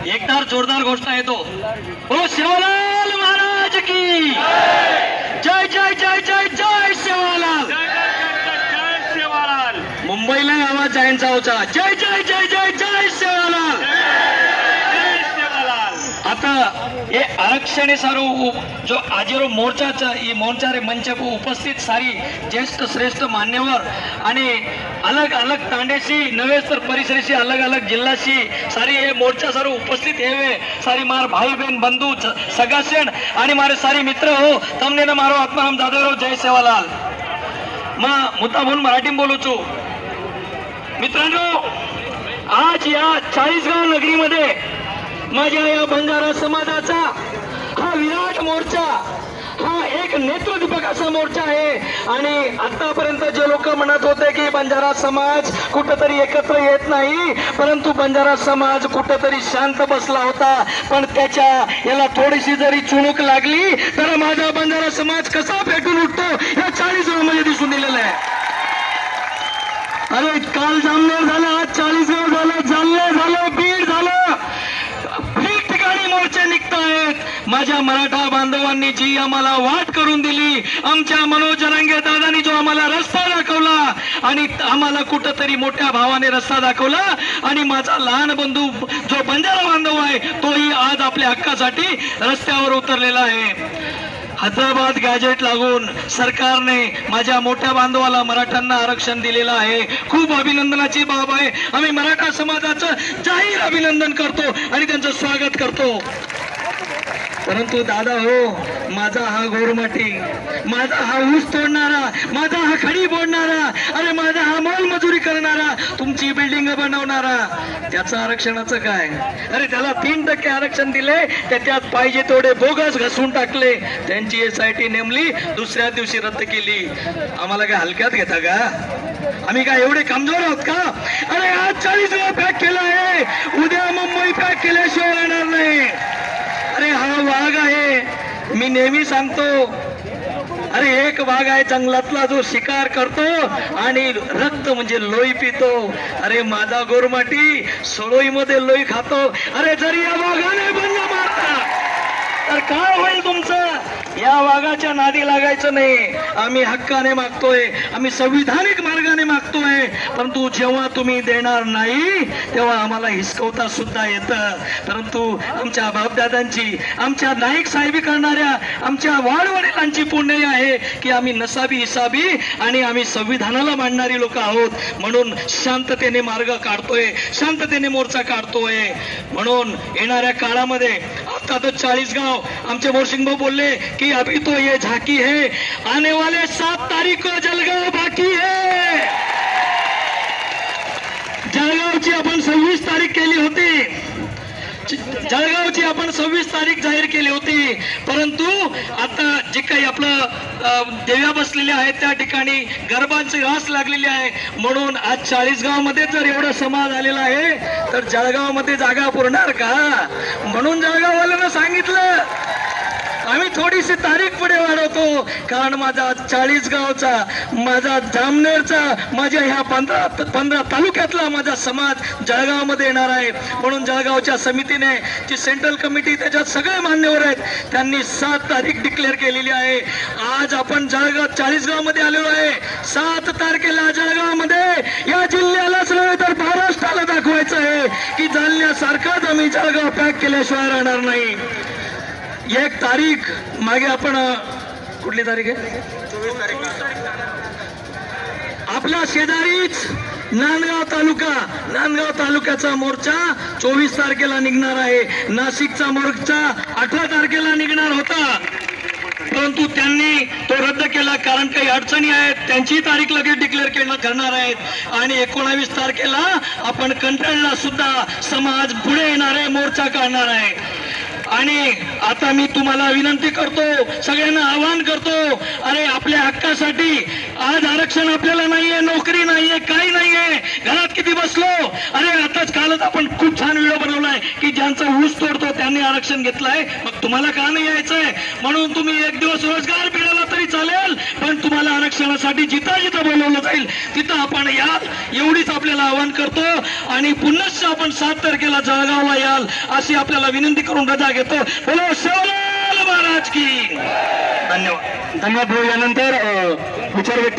एकदा जोरदार घोषणा येतो, ओ शिवलाल महाराज की जय जय जय जय जय शिवलाल. मुंबईला आवाज जायचा होता, जय जय जय जय जय शिवलाल. आता ये आरक्षण सारो जो आजिरो मोर्चाचा ये मोर्चा रे मंच को उपस्थित सारी ज्येष्ठ श्रेष्ठ मान्यवर आणि अलग अलग तांडेशी नवे तर परिसरेशी अलग अलग जिल्हाशी सारी ये मोर्चा सारो उपस्थित हेवे सारी मार भाई बहन बंधु सगासेण आणि मारे सारी मित्र हो तमने ना मारो आत्माराम जाधवराव जय सेवालाल. मा मुद्दा म्हणून मराठी बोलू छू. मित्रांनो, आज या चाळीसगाव नगरीमध्ये माझ्या या बंजारा समाजाचा हा विराट मोर्चा, हा एक नेत्रदीपक असा मोर्चा आहे. आणि आतापर्यंत जे लोक म्हणत होते की बंजारा समाज कुठेतरी एकत्र येत नाही, परंतु बंजारा समाज कुठेतरी शांत बसला होता. पण त्याच्या याला थोडीशी जरी चुणूक लागली तर माझा बंजारा समाज कसा पेटून उठतो या 40 मध्ये दिसून दिलेला आहे. अरे काल जामनेर झालं, आज 40 झालं, जालना झालं, बीड झालं, ठिकठिकाणी मोर्चे निघत आहेत. माझ्या मराठा बांधवांनी जी आम्हाला वाट करून दिली, आमच्या मनोज जरांगे दादांनी जो आम्हाला रस्ता दाखवला आणि आम्हाला कुठंतरी मोठ्या भावाने रस्ता दाखवला आणि माझा लहान बंधू जो बंजारा बांधव आहे तोही आज आपल्या हक्कासाठी रस्त्यावर उतरलेला आहे. हैदराबाद गॅजेट लागून सरकारने माझ्या मोठ्या बांधवाला मराठ्यांना आरक्षण दिलेलं आहे. खूप अभिनंदनाची बाब आहे. आम्ही मराठा समाजाचं जाहीर अभिनंदन करतो आणि त्यांचं स्वागत करतो. परंतु दादा हो, माझा हा गोरमाटी, माझा हा ऊस तोडणारा, माझा हा खडी फोडणारा, अरे माझा हा मोलमजुरी करणारा, तुमची बिल्डिंग बनवणारा, त्याचं आरक्षणाचं काय? अरे त्याला 3% आरक्षण दिले, त्यात पाहिजे तेवढे बोगस घासून टाकले, त्यांची SIT नेमली, दुसऱ्या दिवशी रद्द केली. आम्हाला काय हलक्यात घेता का? आम्ही काय एवढे कमजोर आहोत का? अरे आज 40 पॅक केला आहे, उद्या मुंबई पॅक केल्याशिवाय राहणार नाही. अरे हा वाघ आहे, मी नेहमी सांगतो. अरे एक वाघ आहे जंगलातला जो शिकार करतो आणि रक्त म्हणजे लोई पितो. अरे माझा गोरमाटी सळोईमध्ये लोई खातो. अरे जरी या वाघाने बंद मारता तर काय होईल तुमचं? या वाघाच्या नादी लागायचं नाही. आम्ही हक्काने मागतोय, आम्ही संविधानिक मार्गाने मागतोय, परंतु जेव्हा तुम्ही देणार नाही तेव्हा आम्हाला हिसकवता सुद्धा येतं. परंतु आमच्या बापदादांची, आमच्या नाईक साहेबी करणाऱ्या आमच्या वाडवडिलांची पुण्य आहे की आम्ही नसाबी हिसाबी आणि आम्ही संविधानाला मांडणारी लोक आहोत. म्हणून शांततेने मार्ग काढतोय, शांततेने मोर्चा काढतोय. म्हणून येणाऱ्या काळामध्ये आता तो 40 गाव आमचे मोरसिंग भाऊ बोलले कि अभी तो ये झांकी है, आने वाले 7 तारीख को जळगाव बाकी है. जळगावची आपण 26 तारीख केली होती, जळगावची आपण 26 तारीख जाहीर केली होती. परंतु आता जे काही आपलं देव्या बसलेल्या आहेत त्या ठिकाणी गरबांचे रास लागलेले आहे. म्हणून आज 40 गाव मध्ये जर एवढा समाज आलेला आहे तर जळगाव मध्ये जागा पुरणार का? म्हणून जळगाववाल्यांना सांगितलं आम्ही थोडीशी तारीख पुढे वाढवतो, कारण माझा 40 गावचा, माझा जामनेरचा, माझ्या ह्या 15 तालुक्यातला माझा समाज जळगाव मध्ये येणार आहे. म्हणून जळगावच्या समितीने जी सेंट्रल कमिटी त्याच्यात सगळे मान्यवर आहेत, त्यांनी 7 तारीख डिक्लेअर केलेली आहे. आज आपण जळगाव 40 गाव मध्ये आलेलो आहे. 7 तारखेला जळगाव मध्ये या जिल्ह्यालाच नव्हे तर महाराष्ट्राला दाखवायचं आहे की जालन्यासारखाच आम्ही जळगाव पॅक केल्याशिवाय राहणार नाही. 1 तारीख मागे आपण कुठली तारीख आहे? 24 तारीख. आपला शेजारीच नांदगाव तालुक्याचा मोर्चा 24 तारखेला निघणार आहे. नाशिकचा मोर्चा 18 तारखेला निघणार होता, परंतु त्यांनी तो रद्द केला, कारण काही अडचणी आहेत. त्यांची तारीख लगेच डिक्लेअर करणार आहेत. आणि 19 तारखेला आपण कंटाळला सुद्धा समाज पुढे येणार आहे, मोर्चा काढणार आहे. आणि आता मी तुम्हाला विनंती करतो, सगळ्यांना आवाहन करतो, अरे आपल्या हक्कासाठी आज आरक्षण आपल्याला नाहीये, नोकरी नाहीये, काही नाहीये, घरात किती बसलो. अरे आताच कालच आपण खूप छान व्हिडिओ बनवलाय की ज्यांचा ऊस तोडतो त्यांनी आरक्षण घेतलंय, मग तुम्हाला का नाही यायचंय? म्हणून तुम्ही 1 दिवस रोजगार मिळाला तरी चालेल, पण तुम्हाला आरक्षणासाठी जिथं जिथं बोलवलं जाईल तिथं आपण याल, एवढीच आपल्याला आवाहन करतो. आणि पुन्हा आपण 7 तारखेला जळगावला याल अशी आपल्याला विनंती करून रजा घेतो. बोलो शिवलाल महाराज की. धन्यवाद. धन्यवाद भाऊ. यानंतर विचार व्यक्त